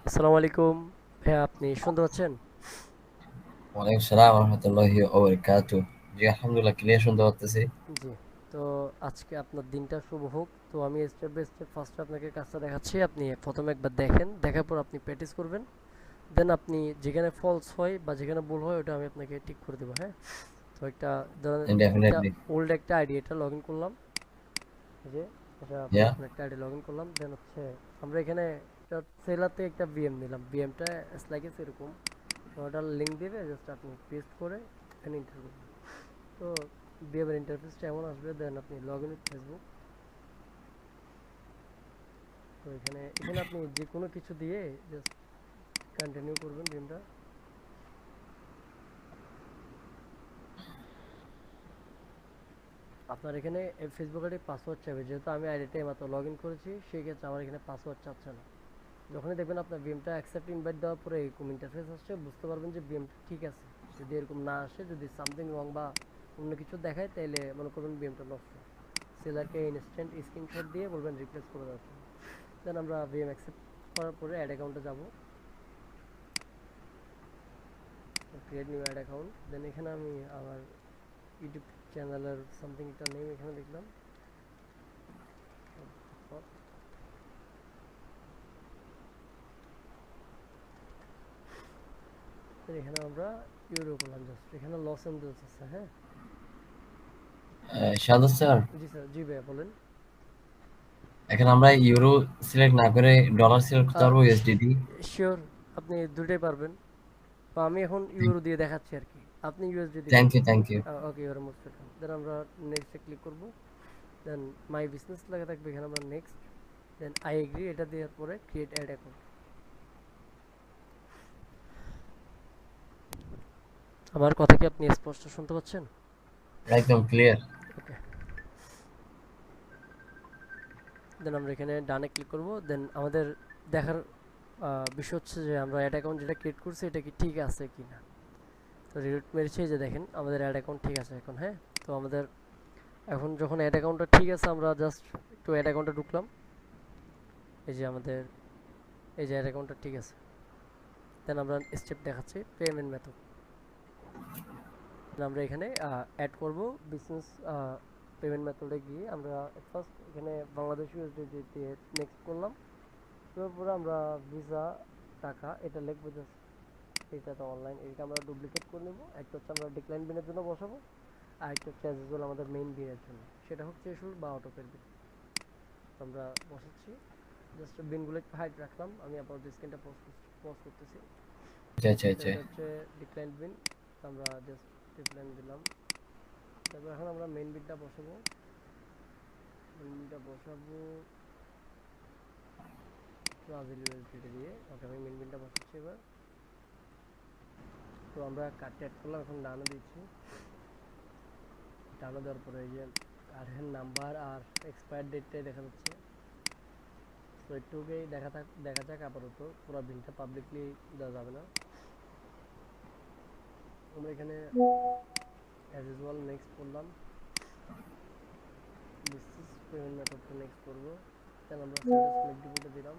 আসসালামু আলাইকুম ভাইয়া, আপনি শুনতে পাচ্ছেন? ওয়ালাইকুম সালাম রহমতুল্লাহি ওয়া বারাকাতুহু। জি আলহামদুলিল্লাহ ক্লিয়ার শুনতে পারতেছি। জি। তো আজকে আপনার দিনটা শুভ হোক। তো আমি স্টেপ বাই স্টেপ ফার্স্টে আপনাকে কাজটা দেখাচ্ছি। আপনি প্রথমে একবার দেখেন, দেখার পর আপনি প্র্যাকটিস করবেন। দেন আপনি যেখানে ফলস হয় বা যেখানে ভুল হয় ওটা আমি আপনাকে ঠিক করে দেবো, হ্যাঁ? তো একটা ধরেন, একটা ডেফিনেটলি। ওল্ড একটা আইডি, এটা লগ ইন করলাম। এই যে এটা ইয়া। পুরাতন একটা আইডি লগ ইন করলাম। দেন হচ্ছে আমরা এখানে একটা সেলাতে একটা ভিএম নিলাম। ভিএমটা লাইক এরকম। তো ওটার লিঙ্ক দিবে, জাস্ট আপনি পেস্ট করে এখানে এন্টার করবেন। তো বিহেভিয়ার ইন্টারফেসটা এমন আসবে। দেন আপনি লগ ইন উইথ ফেসবুক। তো এখানে এখানে আপনি যে কোনো কিছু দিয়ে জাস্ট কন্টিনিউ করবেন গেমটা। আপনার এখানে ফেসবুক আইডি পাসওয়ার্ড চাইবে, যেহেতু আমি আইডিটা এইমাত্র লগ ইন করেছি, সেই ক্ষেত্রে আমার এখানে পাসওয়ার্ড চাচ্ছে না। যখনই দেখবেন আপনার ভিএমটা অ্যাকসেপ্ট ইনভাইট দেওয়ার পরে এরকম ইন্টারফেস আসছে, বুঝতে পারবেন যে ভিএমটা ঠিক আছে। যদি এরকম না আসে, যদি সামথিং রং বা অন্য কিছু দেখায়, তাহলে মনে করবেন ভিএমটা নষ্ট। সেলারকে ইনস্ট্যান্ট স্ক্রিনশট দিয়ে বলবেন রিপ্লেস করে দেওয়ার জন্য। দেন আমরা ভিএম অ্যাকসেপ্ট করার পরে অ্যাড অ্যাকাউন্টে যাব। Create new ad account. Then এখানে আমি আমার ইউটিউব চ্যানেলের সামথিং একটা নেম এখানে লিখলাম। এখানে আমরা ইউরো করলাম, জাস্ট এখানে লস অ্যাঞ্জেলস আছে, হ্যাঁ? শাহাদাত স্যার, জি স্যার, জি ভাইয়া বলেন। এখন আমরা ইউরো সিলেক্ট না করে ডলার সিলেক্ট করতে পারবো, ইউএসডিটি? শিওর, আপনি দুটোই পারবেন। তো আমি এখন ইউরো দিয়ে দেখাচ্ছি আর কি, আপনি ইউএসডি দিবেন। Thank you, thank you. Okay, you're most welcome. Then আমরা নেক্সটে ক্লিক করব। দেন মাই বিজনেস লেখা থাকবে, এখানে আমরা নেক্সট। দেন আই এগ্রি, এটা দেওয়ার পরে ক্রিয়েট অ্যাড অ্যাকাউন্ট। আমার কথা কি আপনি স্পষ্ট শুনতে পাচ্ছেন? একদম ক্লিয়ার। ওকে। দেন আমরা এখানে ডানে ক্লিক করব। দেন আমাদের দেখার বিষয় হচ্ছে যে আমরা অ্যাড অ্যাকাউন্ট যেটা ক্রিয়েট করছি এটা কি ঠিক আছে কি না। তো রিলোড মেরেছি, যে দেখেন আমাদের অ্যাড অ্যাকাউন্ট ঠিক আছে এখন, হ্যাঁ? তো আমাদের এখন যখন অ্যাড অ্যাকাউন্টটা ঠিক আছে, আমরা জাস্ট একটু অ্যাড অ্যাকাউন্টে ঢুকলাম। এই যে আমাদের, এই যে অ্যাড অ্যাকাউন্টটা ঠিক আছে। দেন আমরা স্টেপ দেখাচ্ছি পেমেন্ট মেথড। আমরা এখানে অ্যাড করব বিজনেস পেমেন্ট মেথডে গিয়ে আমরা ফার্স্ট এখানে বাংলাদেশ ইউএসডি দিয়ে নেক্সট করলাম। তারপরে আমরা ভিসা টাকা এটা লিখবো, জাস্ট এটা তো অনলাইন, এটা আমরা ডুপ্লিকেট করে নেব। একটা হচ্ছে আমরা ডিক্লাইন বিনের জন্য বসাবো, আর একটা হচ্ছে অ্যাজ ইউজুয়াল আমাদের মেইন বিনের জন্য, সেটা হচ্ছে এসুল বা অটোপের বিন। আমরা বসাচ্ছি, জাস্ট বিনগুলো একটু হাইট রাখলাম। আমি আপাতত স্ক্রিনটা পজ করতেছি। আচ্ছা, আচ্ছা, তো আচ্ছা। এটা হচ্ছে ডিক্লাইন বিন। আমরা জাস্ট ডিক্লাইন দিলাম। তারপর এখন আমরা মেইন বিনটা বসাবো। মেইন বিনটা বসাবো ব্রাজিল ইউএসডিটি দিয়ে। ওকে, আমি মেইন বিনটা বসাচ্ছি এবার। তো আমরা কার্ডটা অ্যাড করলাম, এখন ডানে দিচ্ছি। ডানে দেওয়ার পরে এই যে কার্ডের নাম্বার আর এক্সপায়ার ডেটটাই দেখা যাচ্ছে। তো একটুকেই দেখা যাক আপাতত, পুরো বিলটা পাবলিকলি দেওয়া যাবে না। আমরা এখানে অ্যাজ ইউজুয়াল নেক্সট করলাম। দিস ইজ পেমেন্ট মেথডটা নেক্সট করবো। দেন আমরা স্ট্যাটাস মেক ডিপোতে দিলাম।